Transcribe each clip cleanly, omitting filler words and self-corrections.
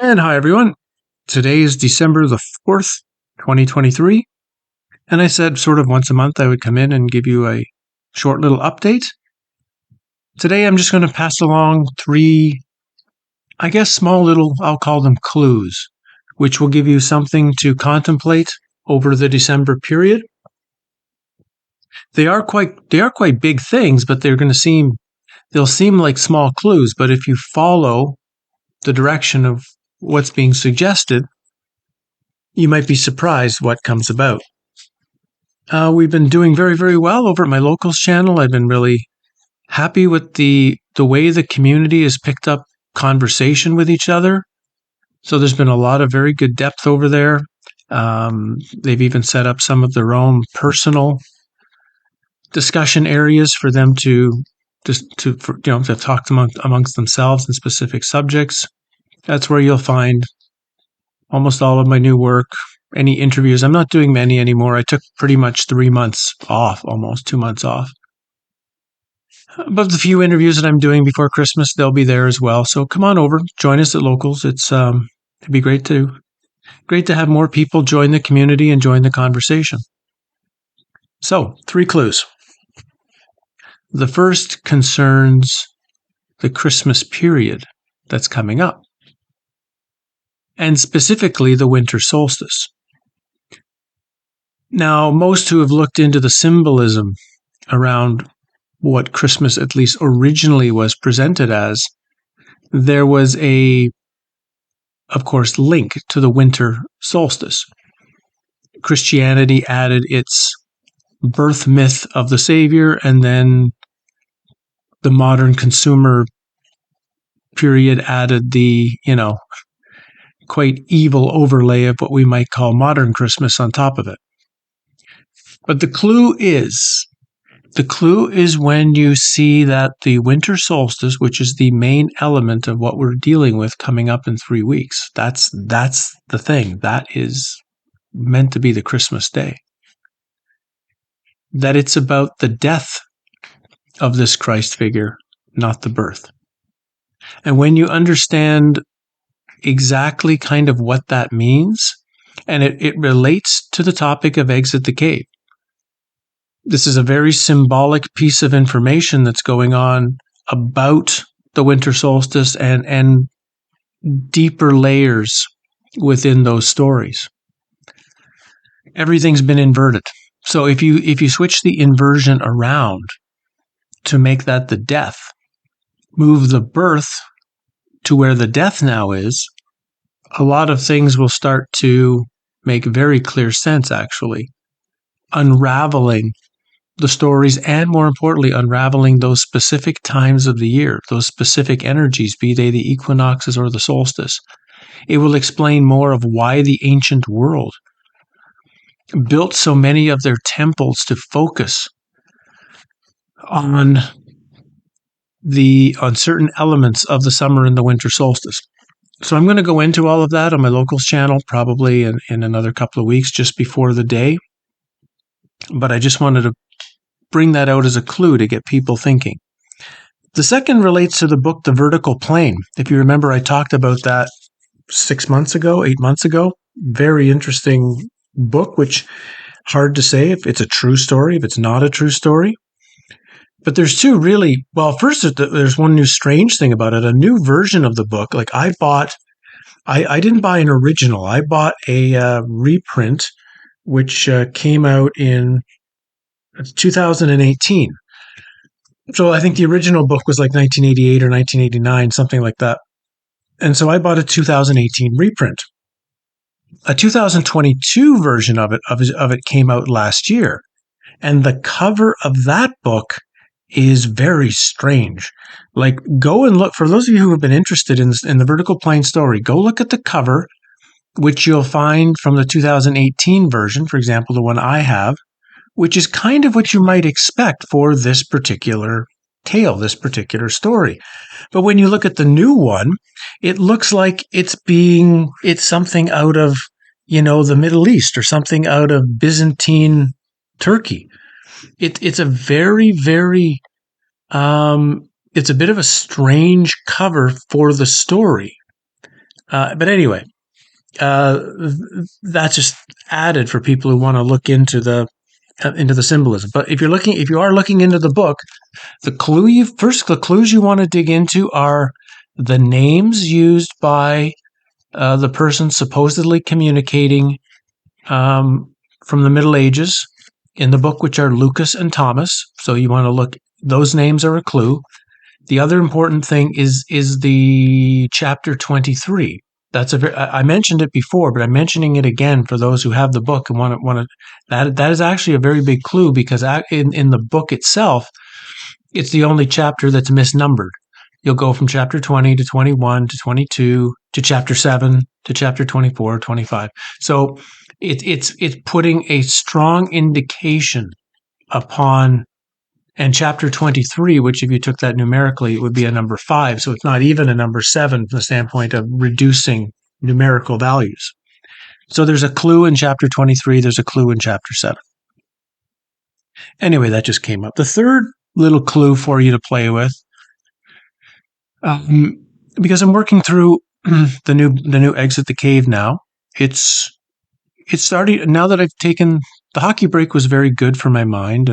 And hi, everyone. Today is December the 4th, 2023. And I said sort of once a month I would come in and give you a short little update. Today I'm just going to pass along three, small little, I'll call them clues, which will give you something to contemplate over the December period. They are quite big things, but they'll seem like small clues. But if you follow the direction of what's being suggested, you might be surprised what comes about. We've been doing very, very well over at my locals channel. I've been really happy with the way the community has picked up conversation with each other. So there's been a lot of very good depth over there. They've even set up some of their own personal discussion areas for them to talk amongst themselves in specific subjects. That's where you'll find almost all of my new work. Any interviews. I'm not doing many anymore. I took pretty much 3 months off, almost 2 months off. But the few interviews that I'm doing before Christmas, they'll be there as well. So come on over, join us at locals. It'd be great to have more people join the community and join the conversation. So 3 clues. The first concerns the Christmas period that's coming up, and specifically the winter solstice. Now, most who have looked into the symbolism around what Christmas at least originally was presented as, there was of course, link to the winter solstice. Christianity added its birth myth of the Savior, and then the modern consumer period added the, quite evil overlay of what we might call modern Christmas on top of it. But the clue is when you see that the winter solstice, which is the main element of what we're dealing with coming up in 3 weeks, that's the thing. That is meant to be the Christmas day. That it's about the death of this Christ figure, not the birth. And when you understand exactly kind of what that means, and it relates to the topic of Exit the Cave. This is a very symbolic piece of information that's going on about the winter solstice and deeper layers within those stories. Everything's been inverted. So if you switch the inversion around to make that the death, move the birth to where the death now is, a lot of things will start to make very clear sense, actually. Unraveling the stories, and more importantly, unraveling those specific times of the year, those specific energies, be they the equinoxes or the solstice. It will explain more of why the ancient world built so many of their temples to focus on certain elements of the summer and the winter solstice. So I'm going to go into all of that on my locals channel probably in another couple of weeks, just before the day. But I just wanted to bring that out as a clue to get people thinking. The second relates to the book, The Vertical Plane. If you remember, I talked about that 8 months ago. Very interesting book, which hard to say if it's a true story, if it's not a true story. But there's two really, well, first there's one new strange thing about it, a new version of the book. Like I didn't buy an original. I bought a reprint, which came out in 2018. So I think the original book was like 1988 or 1989, something like that. And so I bought a 2018 reprint. A 2022 version of it came out last year. And the cover of that book is very strange. Like, go and look, for those of you who have been interested in the Vertical Plane story, go look at the cover, which you'll find from the 2018 version, for example, the one I have, which is kind of what you might expect for this particular tale, this particular story. But when you look at the new one, it looks like it's something out of, the Middle East or something out of Byzantine Turkey. It's a very, very, it's a bit of a strange cover for the story. But anyway, that's just added for people who want to look into the symbolism. But if you are looking into the book, the clues you want to dig into are the names used by the person supposedly communicating from the Middle Ages in the book, which are Lucas and Thomas. So you want to look; those names are a clue. The other important thing is the chapter 23. I mentioned it before, but I'm mentioning it again for those who have the book and want to. That is actually a very big clue, because in the book itself, it's the only chapter that's misnumbered. You'll go from chapter 20 to 21 to 22 to chapter 7 to chapter 24, 25. So it's putting a strong indication upon. And chapter 23, which if you took that numerically, it would be a number 5. So it's not even a number 7 from the standpoint of reducing numerical values. So there's a clue in chapter 23. There's a clue in chapter 7. Anyway, that just came up. The third little clue for you to play with, because I'm working through the new Exit the Cave now. It's starting, now that I've taken, the hockey break was very good for my mind,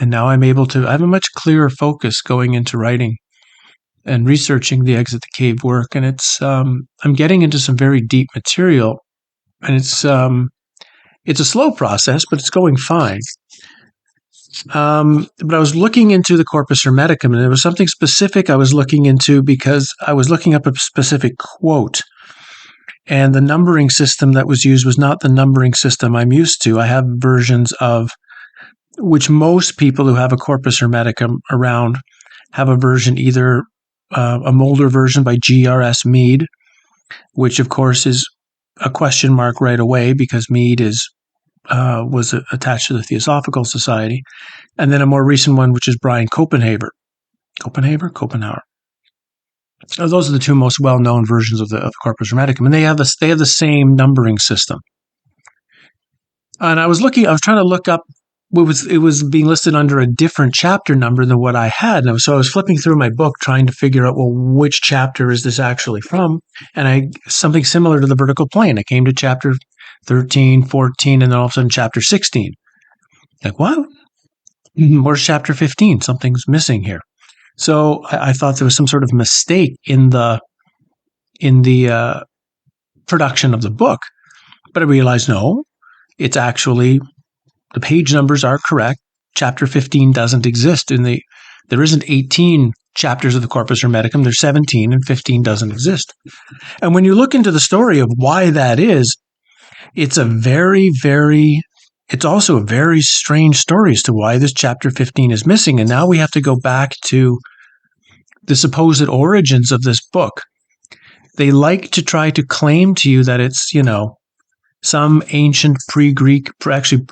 and now I have a much clearer focus going into writing and researching the Exit the Cave work. And I'm getting into some very deep material, and it's a slow process, but it's going fine. But I was looking into the Corpus Hermeticum, and there was something specific I was looking into because I was looking up a specific quote. And the numbering system that was used was not the numbering system I'm used to. I have versions of which most people who have a Corpus Hermeticum around have a version, either a Mulder version by G.R.S. Mead, which of course is a question mark right away because Mead was attached to the Theosophical Society, and then a more recent one, which is Brian Copenhaver. Copenhaver? So those are the two most well-known versions of the Corpus Hermeticum, and they have the same numbering system. And I was trying to look up. It was being listed under a different chapter number than what I had. And so I was flipping through my book trying to figure out, well, which chapter is this actually from? And something similar to the vertical plane. I came to chapter 13, 14, and then all of a sudden chapter 16. Like, what? Where's chapter 15? Something's missing here. So I thought there was some sort of mistake in the production of the book. But I realized, no, it's actually, the page numbers are correct. Chapter 15 doesn't exist there isn't 18 chapters of the Corpus Hermeticum. There's 17, and 15 doesn't exist. And when you look into the story of why that is, it's also a very strange story as to why this chapter 15 is missing. And now we have to go back to the supposed origins of this book. They like to try to claim to you that it's, some ancient pre-Greek, actually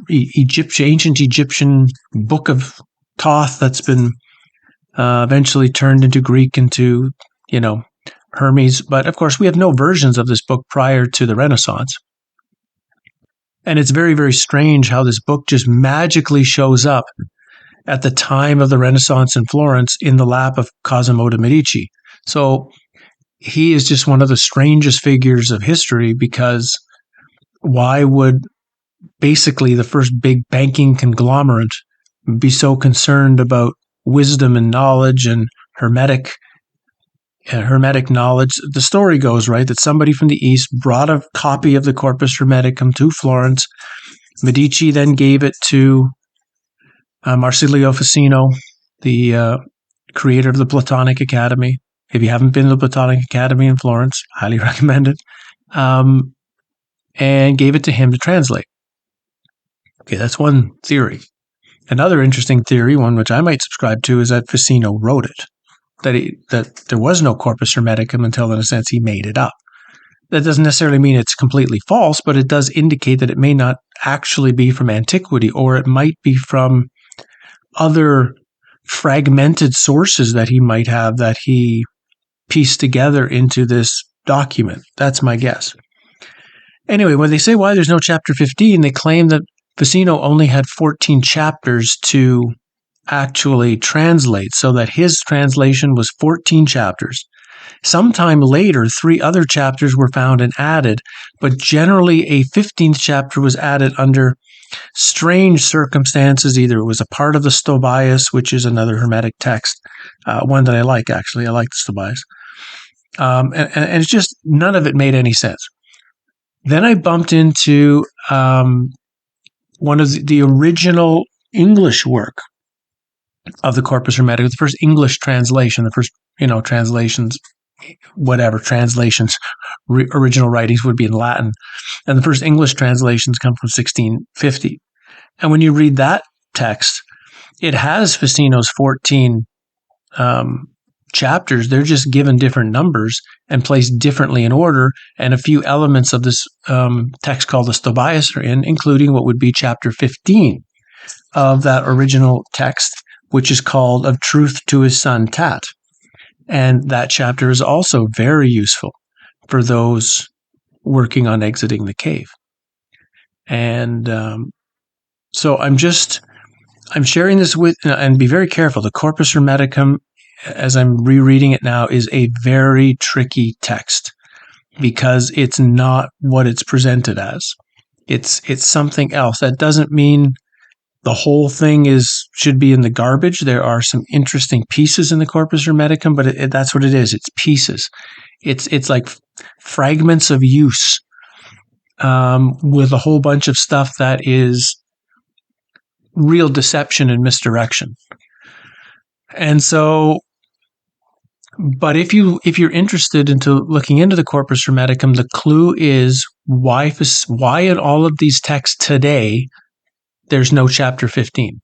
ancient Egyptian book of Thoth that's been eventually turned into Greek, into, Hermes. But of course, we have no versions of this book prior to the Renaissance. And it's very, very strange how this book just magically shows up at the time of the Renaissance in Florence in the lap of Cosimo de' Medici. So he is just one of the strangest figures of history, because why would basically the first big banking conglomerate be so concerned about wisdom and knowledge and hermetic knowledge? The story goes, right, that somebody from the East brought a copy of the Corpus Hermeticum to Florence. Medici then gave it to Marsilio Ficino, the creator of the Platonic Academy. If you haven't been to the Platonic Academy in Florence, highly recommend it. And gave it to him to translate. Okay, that's one theory. Another interesting theory, one which I might subscribe to, is that Ficino wrote it. That there was no Corpus Hermeticum until, in a sense, he made it up. That doesn't necessarily mean it's completely false, but it does indicate that it may not actually be from antiquity, or it might be from other fragmented sources that he might have that he pieced together into this document. That's my guess. Anyway, when they say why there's no chapter 15, they claim that Ficino only had 14 chapters to actually translate, so that his translation was 14 chapters. Sometime later, 3 other chapters were found and added, but generally a 15th chapter was added under strange circumstances. Either it was a part of the Stobaeus, which is another Hermetic text, one that I like, actually. I like the Stobaeus. And it's just, none of it made any sense. Then I bumped into one of the original English work of the Corpus Hermeticum, the first English translation, the first, translations, original writings would be in Latin. And the first English translations come from 1650. And when you read that text, it has Ficino's 14 chapters. They're just given different numbers and placed differently in order. And a few elements of this text called the Stobaeus are in, including what would be chapter 15 of that original text, which is called Of Truth to His Son Tat. And that chapter is also very useful for those working on exiting the cave. And so I'm sharing this with, and be very careful. The Corpus Hermeticum, as I'm rereading it now, is a very tricky text because it's not what it's presented as. It's something else. That doesn't mean the whole thing should be in the garbage. There are some interesting pieces in the Corpus Hermeticum, but that's what it is. It's pieces. It's like fragments of use with a whole bunch of stuff that is real deception and misdirection. And so, but if you're interested into looking into the Corpus Hermeticum, the clue is why in all of these texts today there's no chapter 15.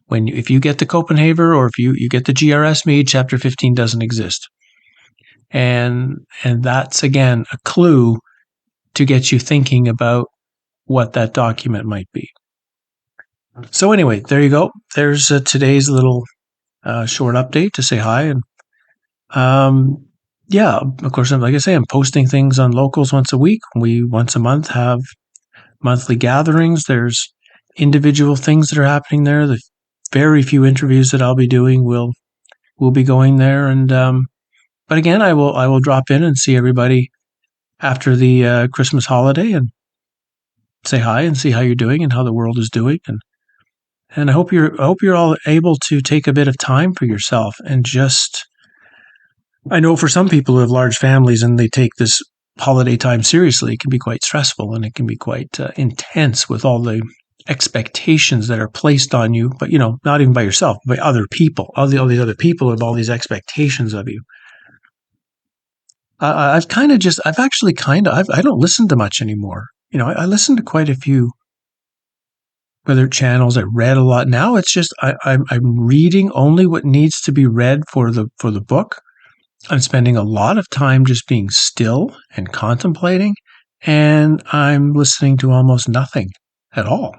If you get the Copenhagen or if you get the GRS Mead, chapter 15 doesn't exist. And that's, again, a clue to get you thinking about what that document might be. So anyway, there you go. There's today's little short update to say hi. And yeah, of course, like I say, I'm posting things on Locals once a week. We once a month have monthly gatherings. There's individual things that are happening there. The very few interviews that I'll be doing will be going there. And but again, I will drop in and see everybody after the Christmas holiday and say hi and see how you're doing and how the world is doing. And I hope you're all able to take a bit of time for yourself and just. I know for some people who have large families and they take this holiday time seriously, it can be quite stressful and it can be quite intense with all the expectations that are placed on you, but not even by yourself, by other people. All these other people have all these expectations of you. I don't listen to much anymore. I listen to quite a few other channels. I read a lot. Now it's just I'm reading only what needs to be read for the book. I'm spending a lot of time just being still and contemplating, and I'm listening to almost nothing at all.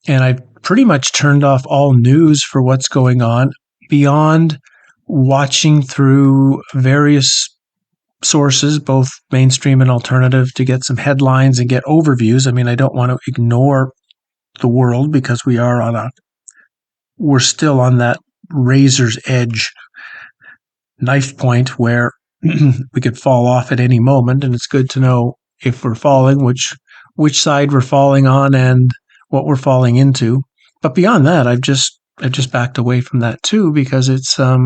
And I've pretty much turned off all news for what's going on beyond watching through various sources, both mainstream and alternative, to get some headlines and get overviews. I mean, I don't want to ignore the world because we're still on that razor's edge knife point where we could fall off at any moment, and it's good to know if we're falling, which side we're falling on and what we're falling into. But beyond that, I've just backed away from that too, because it's I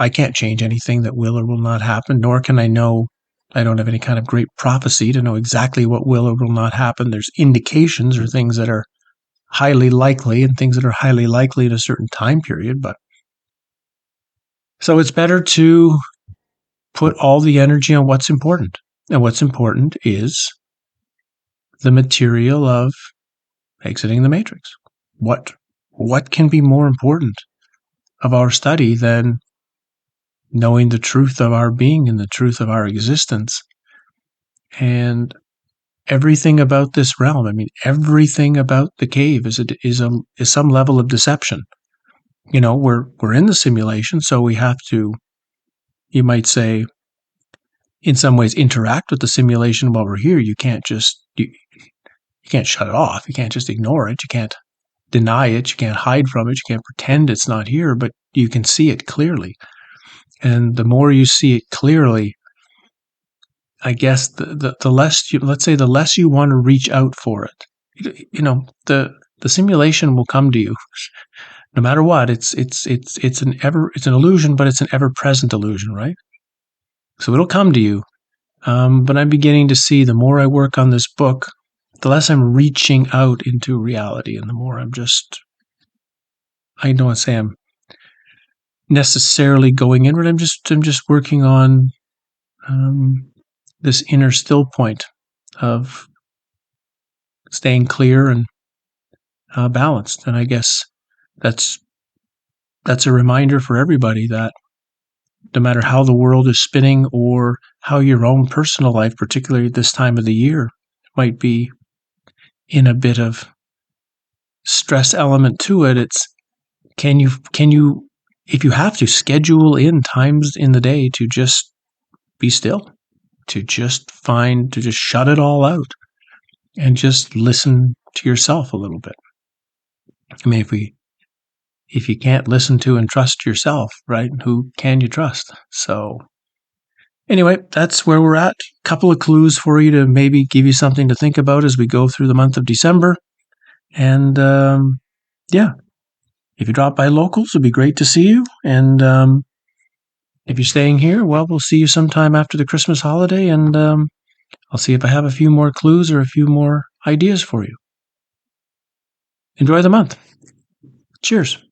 can't change anything that will or will not happen, nor can I know. I don't have any kind of great prophecy to know exactly what will or will not happen. There's indications or things that are highly likely and things that are highly likely in a certain time period. But so it's better to put all the energy on what's important. And what's important is the material of exiting the matrix. What can be more important of our study than knowing the truth of our being and the truth of our existence? And everything about this realm, I mean, everything about the cave is some level of deception. We're in the simulation, so we have to, you might say, in some ways interact with the simulation while we're here. You can't just you can't shut it off. You can't just ignore it. You can't deny it. You can't hide from it. You can't pretend it's not here. But you can see it clearly. And the more you see it clearly, I guess the less let's say the less you want to reach out for it. The simulation will come to you no matter what. It's an illusion, but it's an ever present illusion, right? So it'll come to you. But I'm beginning to see the more I work on this book, the less I'm reaching out into reality, and the more I don't want to say I'm necessarily going inward. I'm just working on this inner still point of staying clear and balanced. And I guess that's a reminder for everybody that no matter how the world is spinning or how your own personal life, particularly at this time of the year, might be in a bit of stress element to it, it's can you if you have to schedule in times in the day to just be still, to just shut it all out and just listen to yourself a little bit. I mean, if you can't listen to and trust yourself, right, who can you trust? So anyway, that's where we're at. A couple of clues for you to maybe give you something to think about as we go through the month of December. And yeah, if you drop by locals, it'd be great to see you. And if you're staying here, well, we'll see you sometime after the Christmas holiday. And I'll see if I have a few more clues or a few more ideas for you. Enjoy the month. Cheers.